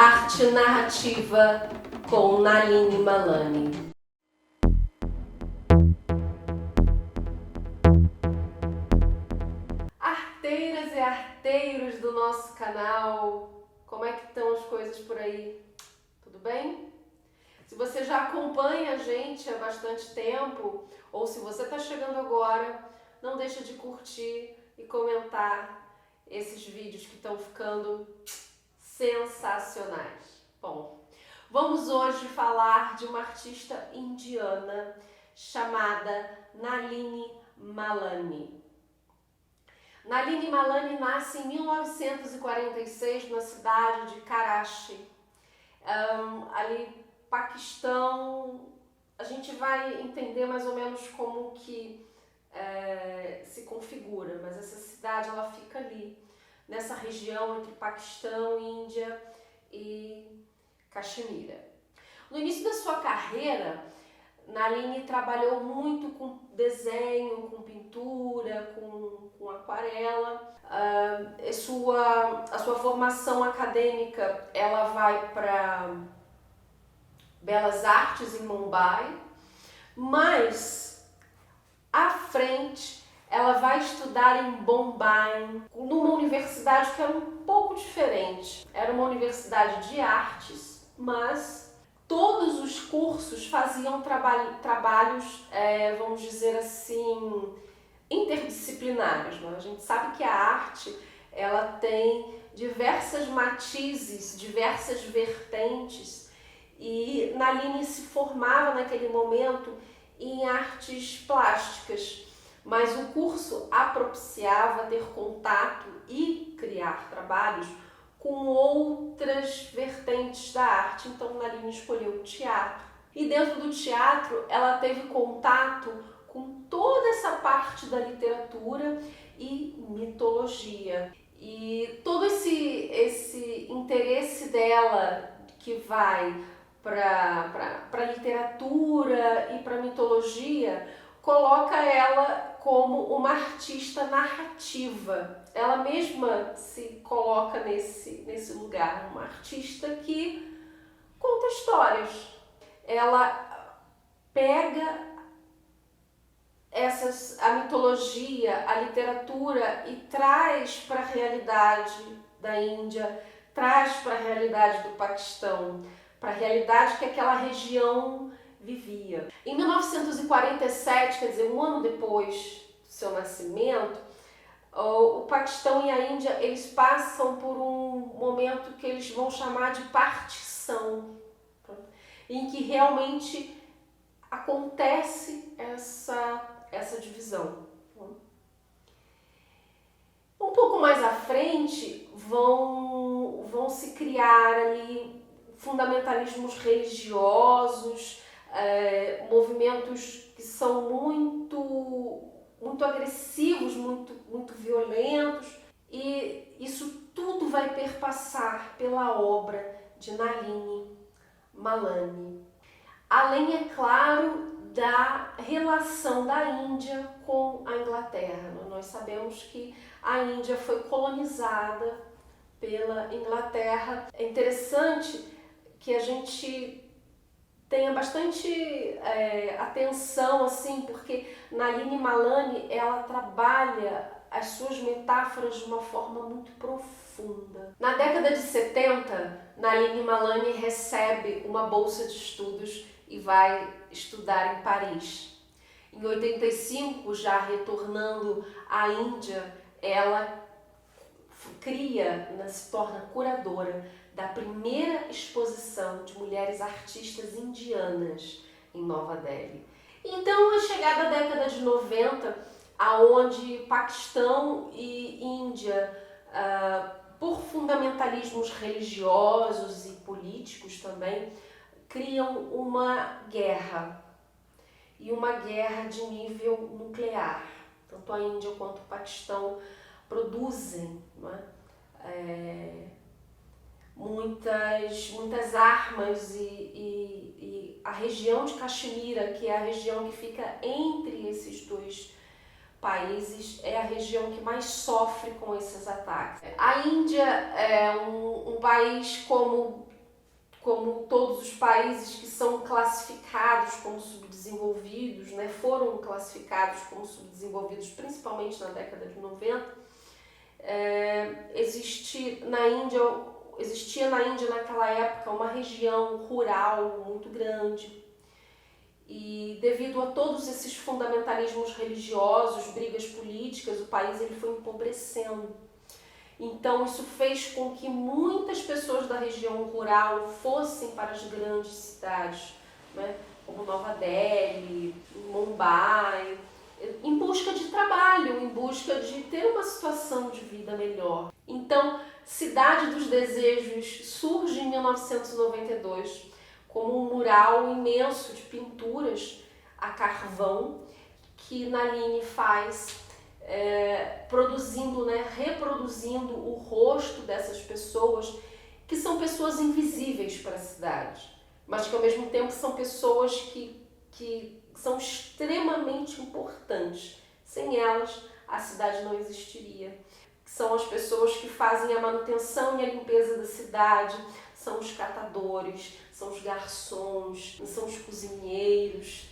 Arte narrativa com Nalini Malani. Arteiras e arteiros do nosso canal, como é que estão as coisas por aí? Tudo bem? Se você já acompanha a gente há bastante tempo, ou se você está chegando agora, não deixa de curtir e comentar esses vídeos que estão ficando sensacionais. Bom, vamos hoje falar de uma artista indiana chamada Nalini Malani. Nalini Malani nasce em 1946 na cidade de Karachi, ali Paquistão. A gente vai entender mais ou menos como que se configura, mas essa cidade ela fica ali, nessa região entre Paquistão, Índia e Caxemira. No início da sua carreira, Nalini trabalhou muito com desenho, com pintura, com aquarela. A sua formação acadêmica, ela vai para Belas Artes em Mumbai, mas à frente ela vai estudar em Bombay, numa universidade que era um pouco diferente. Era uma universidade de artes, mas todos os cursos faziam trabalhos, vamos dizer assim, interdisciplinares. Né? A gente sabe que a arte ela tem diversas matizes, diversas vertentes, e Nalini se formava naquele momento em artes plásticas, mas o curso a propiciava ter contato e criar trabalhos com outras vertentes da arte. Então Nalini escolheu o teatro, e dentro do teatro ela teve contato com toda essa parte da literatura e mitologia. E todo esse interesse dela que vai para a literatura e para a mitologia coloca ela como uma artista narrativa. Ela mesma se coloca nesse lugar, uma artista que conta histórias. Ela pega a mitologia, a literatura e traz para a realidade da Índia, traz para a realidade do Paquistão, para a realidade que aquela região vivia. Em 1947, quer dizer, um ano depois do seu nascimento, o Paquistão e a Índia eles passam por um momento que eles vão chamar de partição, em que realmente acontece essa divisão. Um pouco mais à frente vão se criar ali fundamentalismos religiosos, movimentos que são muito agressivos, muito violentos, e isso tudo vai perpassar pela obra de Nalini Malani. Além, é claro, da relação da Índia com a Inglaterra. Nós sabemos que a Índia foi colonizada pela Inglaterra. É interessante que a gente tenha bastante atenção, assim, porque Nalini Malani ela trabalha as suas metáforas de uma forma muito profunda. Na década de 70, Nalini Malani recebe uma bolsa de estudos e vai estudar em Paris. Em 85, já retornando à Índia, ela se torna curadora da primeira exposição de mulheres artistas indianas em Nova Delhi. Então, a chegada da década de 90, aonde Paquistão e Índia, por fundamentalismos religiosos e políticos também, criam uma guerra, e uma guerra de nível nuclear. Tanto a Índia quanto o Paquistão produzem, não é? Muitas armas, e a região de Caxemira, que é a região que fica entre esses dois países, é a região que mais sofre com esses ataques. A Índia é um país como como todos os países que são classificados como subdesenvolvidos, né, foram classificados como subdesenvolvidos principalmente na década de 90, existia na Índia naquela época uma região rural muito grande, e devido a todos esses fundamentalismos religiosos, brigas políticas, o país ele foi empobrecendo. Então isso fez com que muitas pessoas da região rural fossem para as grandes cidades, né, como Nova Delhi, Mumbai, em busca de trabalho, em busca de ter uma situação de vida melhor. Então, Cidade dos Desejos surge em 1992 como um mural imenso de pinturas a carvão que Nalini faz, produzindo, né, reproduzindo o rosto dessas pessoas, que são pessoas invisíveis para a cidade, mas que ao mesmo tempo são pessoas que são extremamente importantes. Sem elas, a cidade não existiria. São as pessoas que fazem a manutenção e a limpeza da cidade, são os catadores, são os garçons, são os cozinheiros,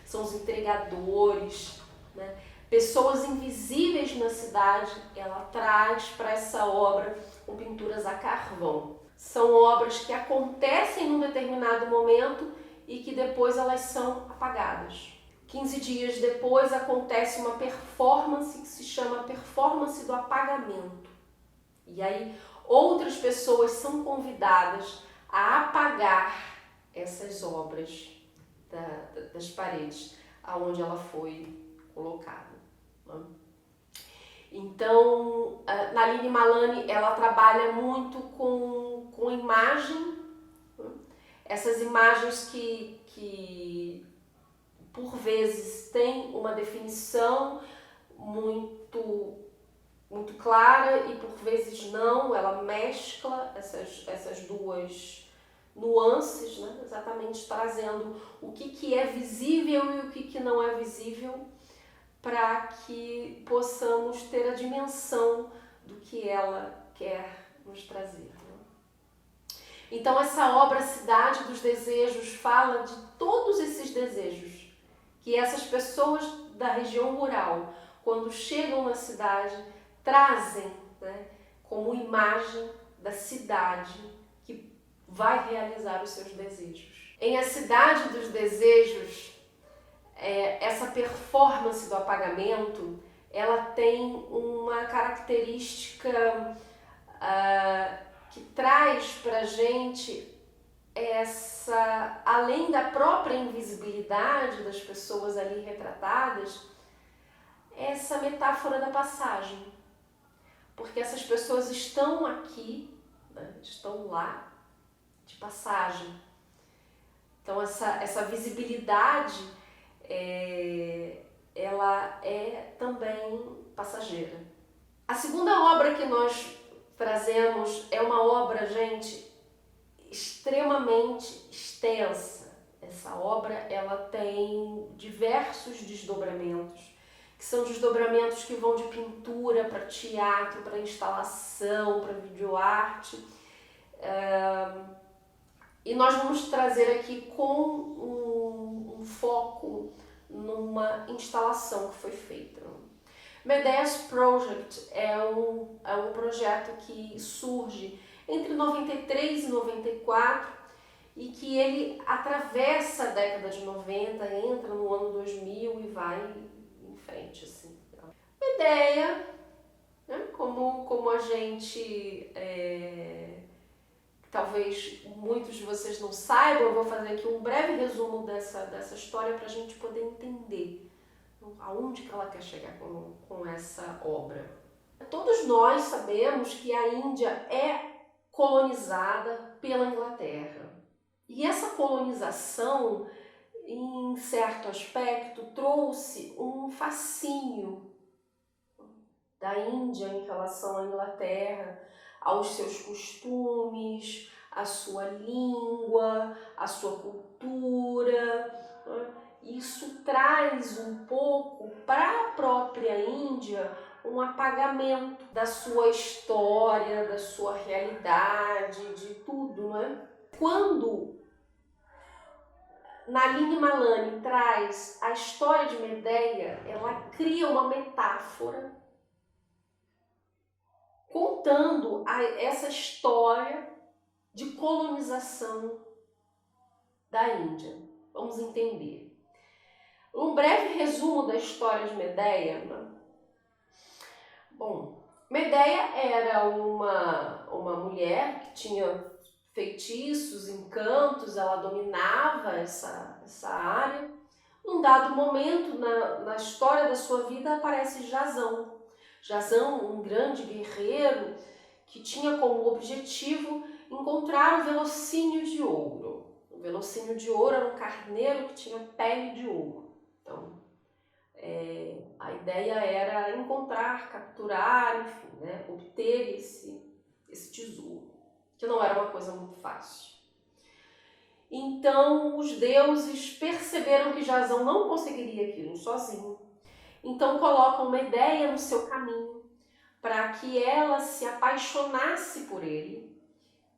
são os entregadores, né? Pessoas invisíveis na cidade, ela traz para essa obra com pinturas a carvão. São obras que acontecem num determinado momento e que depois elas são apagadas. 15 dias depois acontece uma performance que se chama performance do apagamento. E aí outras pessoas são convidadas a apagar essas obras das paredes aonde ela foi colocada. Então, Nalini Malani, ela trabalha muito com imagem, essas imagens que por vezes têm uma definição muito clara e por vezes não, ela mescla essas duas nuances, né? Exatamente trazendo o que é visível e o que não é visível, para que possamos ter a dimensão do que ela quer nos trazer. Então essa obra Cidade dos Desejos fala de todos esses desejos que essas pessoas da região rural, quando chegam na cidade, trazem, né, como imagem da cidade que vai realizar os seus desejos. Em A Cidade dos Desejos, essa performance do apagamento, ela tem uma característica que traz pra gente além da própria invisibilidade das pessoas ali retratadas, essa metáfora da passagem. Porque essas pessoas estão aqui, né, estão lá de passagem. Então essa visibilidade, ela é também passageira. A segunda obra que nós trazemos é uma obra, gente, extremamente extensa. Essa obra, ela tem diversos desdobramentos, que são desdobramentos que vão de pintura para teatro, para instalação, para videoarte. E nós vamos trazer aqui com um foco numa instalação que foi feita. Medeiros Project é um projeto que surge entre 93 e 94 e que ele atravessa a década de 90, entra no ano 2000 e vai em frente. Assim. Uma ideia, né, como a gente, talvez muitos de vocês não saibam, eu vou fazer aqui um breve resumo dessa história para a gente poder entender aonde que ela quer chegar com essa obra. Todos nós sabemos que a Índia é colonizada pela Inglaterra. E essa colonização, em certo aspecto, trouxe um fascínio da Índia em relação à Inglaterra, aos seus costumes, à sua língua, à sua cultura. Isso traz um pouco para a própria Índia um apagamento da sua história, da sua realidade, de tudo, não é? quando Nalini Malani traz a história de Medea, ela cria uma metáfora contando essa história de colonização da Índia. Vamos entender. Um breve resumo da história de Medea. Bom, Medea era uma mulher que tinha feitiços, encantos, ela dominava essa área. Num dado momento na história da sua vida aparece Jazão. Jazão, um grande guerreiro que tinha como objetivo encontrar o velocínio de ouro. O velocínio de ouro era um carneiro que tinha pele de ouro. Então, a ideia era encontrar, capturar, enfim, né, obter esse tesouro, que não era uma coisa muito fácil. Então, os deuses perceberam que Jazão não conseguiria aquilo sozinho. Então, colocam Medea no seu caminho para que ela se apaixonasse por ele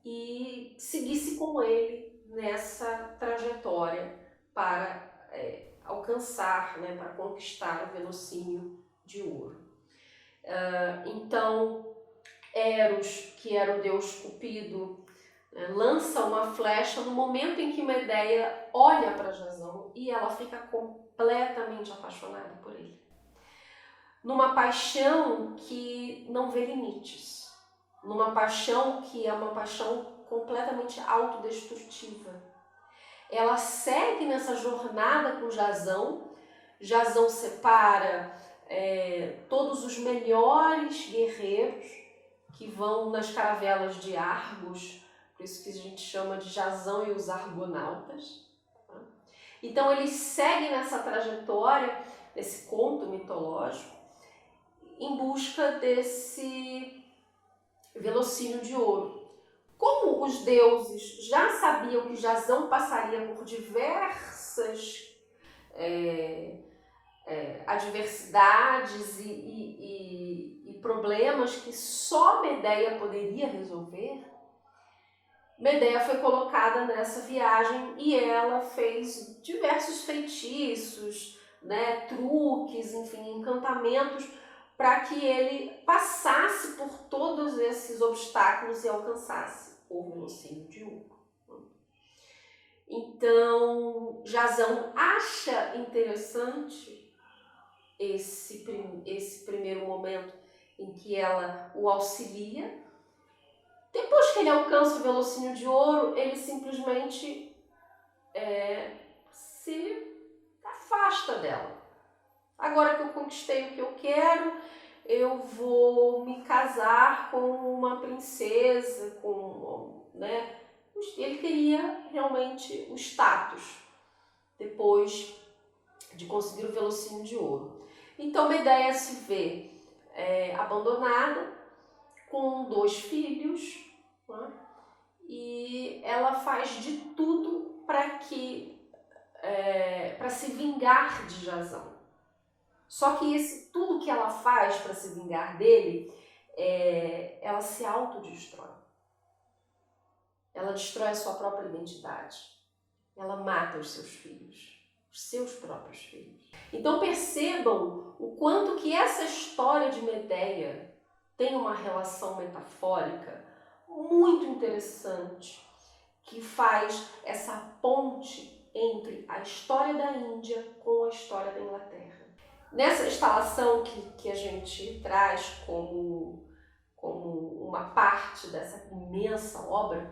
e seguisse com ele nessa trajetória para alcançar, né, para conquistar o velocínio de ouro. Então, Eros, que era o deus Cupido, lança uma flecha no momento em que Medea olha para Jazão e ela fica completamente apaixonada por ele. Numa paixão que não vê limites, numa paixão que é uma paixão completamente autodestrutiva. Ela segue nessa jornada com Jazão. Jazão separa todos os melhores guerreiros que vão nas caravelas de Argos, por isso que a gente chama de Jazão e os Argonautas. Então eles seguem nessa trajetória, nesse conto mitológico, em busca desse velocínio de ouro. Como os deuses já sabiam que Jazão passaria por diversas adversidades e problemas que só Medea poderia resolver, Medea foi colocada nessa viagem e ela fez diversos feitiços, né, truques, enfim, encantamentos, para que ele passasse por todos esses obstáculos e alcançasse o velocínio de ouro. Então, Jazão acha interessante esse primeiro momento em que ela o auxilia. Depois que ele alcança o velocínio de ouro, ele simplesmente se afasta dela. Agora que eu conquistei o que eu quero, eu vou me casar com uma princesa, né? Ele queria realmente o status depois de conseguir o velocínio de ouro. Então Medea se vê abandonada, com 2 filhos, né? E ela faz de tudo para se vingar de Jazão. Só que tudo que ela faz para se vingar dele, ela se autodestrói. Ela destrói a sua própria identidade. Ela mata os seus filhos, os seus próprios filhos. Então percebam o quanto que essa história de Medea tem uma relação metafórica muito interessante, que faz essa ponte entre a história da Índia com a história da Inglaterra. Nessa instalação que a gente traz como uma parte dessa imensa obra,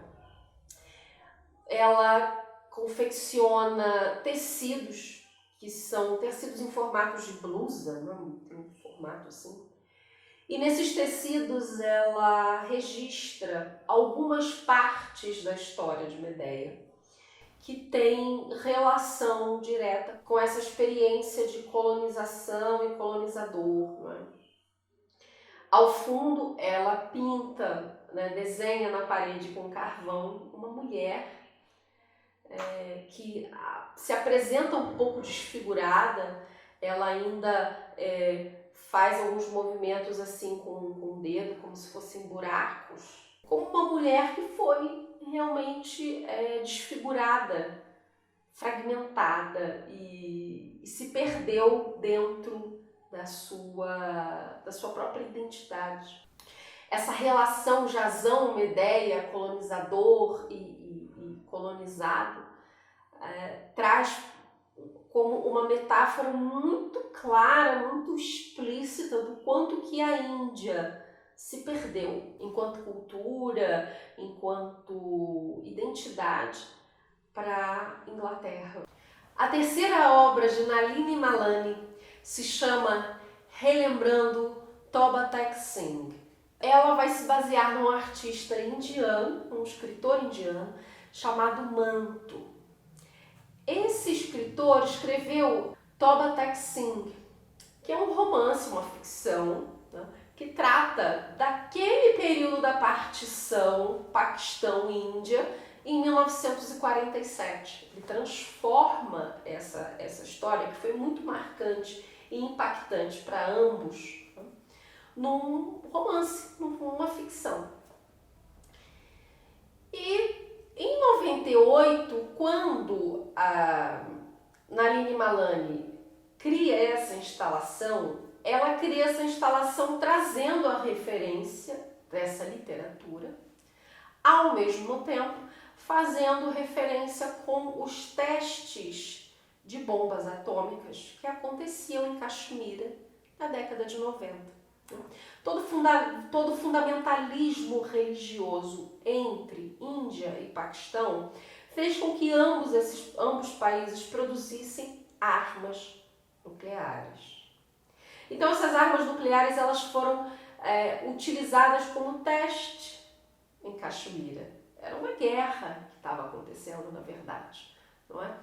ela confecciona tecidos, que são tecidos em formatos de blusa, né? Tem um formato assim. E nesses tecidos ela registra algumas partes da história de Medea que tem relação direta com essa experiência de colonização e colonizador, né? Ao fundo ela pinta, né, desenha na parede com carvão uma mulher que se apresenta um pouco desfigurada. Ela ainda faz alguns movimentos assim com o dedo, como se fossem buracos. como uma mulher que foi realmente desfigurada, fragmentada e se perdeu dentro da sua própria identidade. Essa relação Jazão-Medeia, colonizador e colonizado, traz como uma metáfora muito clara, muito explícita do quanto que a Índia se perdeu enquanto cultura, enquanto identidade para a Inglaterra. A terceira obra de Nalini Malani se chama Relembrando Toba Tek Singh. Ela vai se basear num artista indiano, um escritor indiano, chamado Manto. Esse escritor escreveu Toba Tek Singh, que é um romance, uma ficção, né, que trata daquele período da partição Paquistão-Índia em 1947. Ele transforma essa história, que foi muito marcante e impactante para ambos, né, num romance, numa ficção. E em 98, quando a Nalini Malani cria essa instalação, ela cria essa instalação trazendo a referência dessa literatura, ao mesmo tempo fazendo referência com os testes de bombas atômicas que aconteciam em Caxemira na década de 90. Todo fundamentalismo religioso entre Índia e Paquistão fez com que ambos países produzissem armas nucleares. Então essas armas nucleares elas foram utilizadas como teste em Caxemira. Era uma guerra que estava acontecendo, na verdade, não é?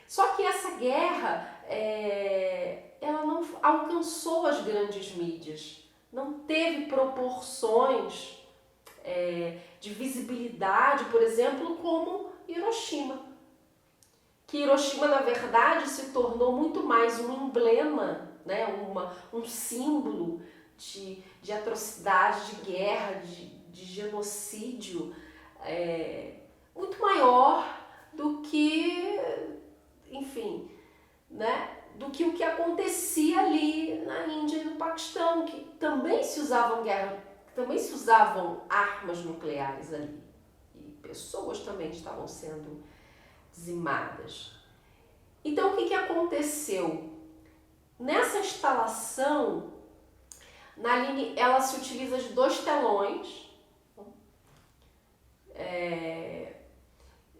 Só que essa guerra ela não alcançou as grandes mídias. Não teve proporções de visibilidade, por exemplo, como Hiroshima. Que Hiroshima, na verdade, se tornou muito mais um emblema, né, um símbolo de atrocidade, de guerra, de genocídio, muito maior do que, enfim, né? Do que o que acontecia ali na Índia e no Paquistão, que também se usavam armas nucleares ali. E pessoas também estavam sendo dizimadas. Então, o que aconteceu? Nessa instalação, Nalini, ela se utiliza de 2 telões.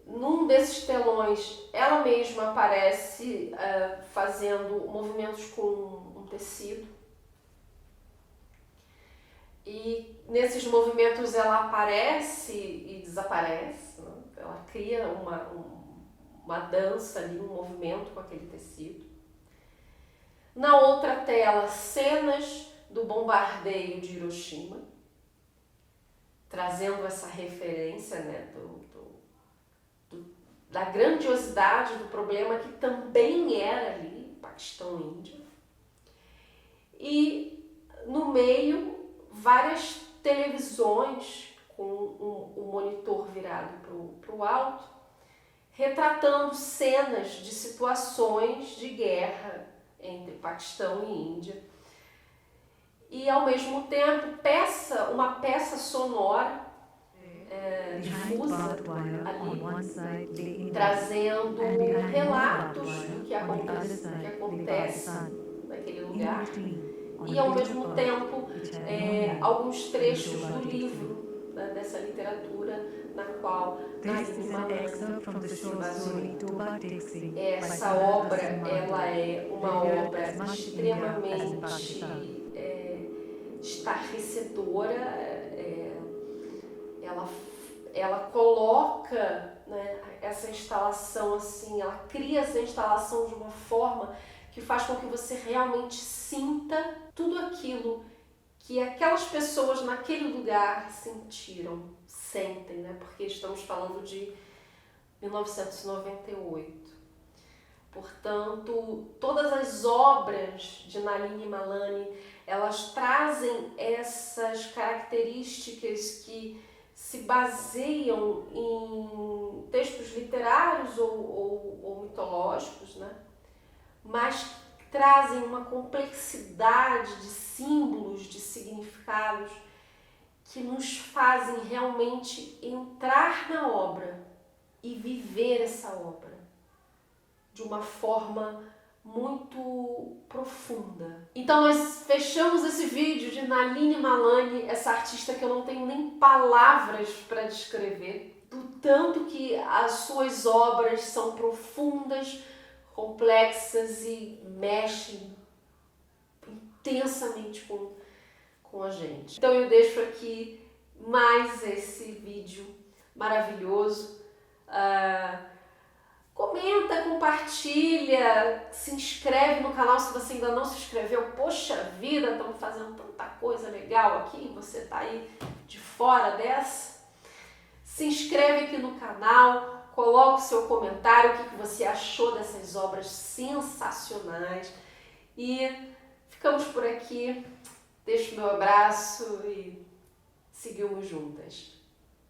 Num desses telões, ela mesma aparece fazendo movimentos com um tecido. E nesses movimentos ela aparece e desaparece, né? Ela cria uma dança ali, um movimento com aquele tecido. Na outra tela, cenas do bombardeio de Hiroshima, trazendo essa referência, né, da grandiosidade do problema que também era ali, Paquistão e Índia. E no meio, várias televisões com um monitor virado para o alto, retratando cenas de situações de guerra entre Paquistão e Índia. E ao mesmo tempo, uma peça sonora difusa ali, trazendo relatos do que acontece naquele lugar e ao mesmo tempo alguns trechos do livro, né, dessa literatura na qual Nalini Malani se baseou. Essa obra ela é uma obra extremamente estarrecedora. Ela coloca, né, essa instalação assim, ela cria essa instalação de uma forma que faz com que você realmente sinta tudo aquilo que aquelas pessoas naquele lugar sentem, né? Porque estamos falando de 1998. Portanto, todas as obras de Nalini Malani, elas trazem essas características que se baseiam em textos literários ou mitológicos, né? Mas trazem uma complexidade de símbolos, de significados que nos fazem realmente entrar na obra e viver essa obra de uma forma muito profunda. Então nós fechamos esse vídeo de Naline Malani, essa artista que eu não tenho nem palavras para descrever, do tanto que as suas obras são profundas, complexas e mexem intensamente com a gente. Então eu deixo aqui mais esse vídeo maravilhoso. Comenta, compartilha, se inscreve no canal se você ainda não se inscreveu. Poxa vida, estamos fazendo tanta coisa legal aqui e você está aí de fora dessa. Se inscreve aqui no canal, coloca o seu comentário, o que você achou dessas obras sensacionais. E ficamos por aqui. Deixo meu abraço e seguimos juntas.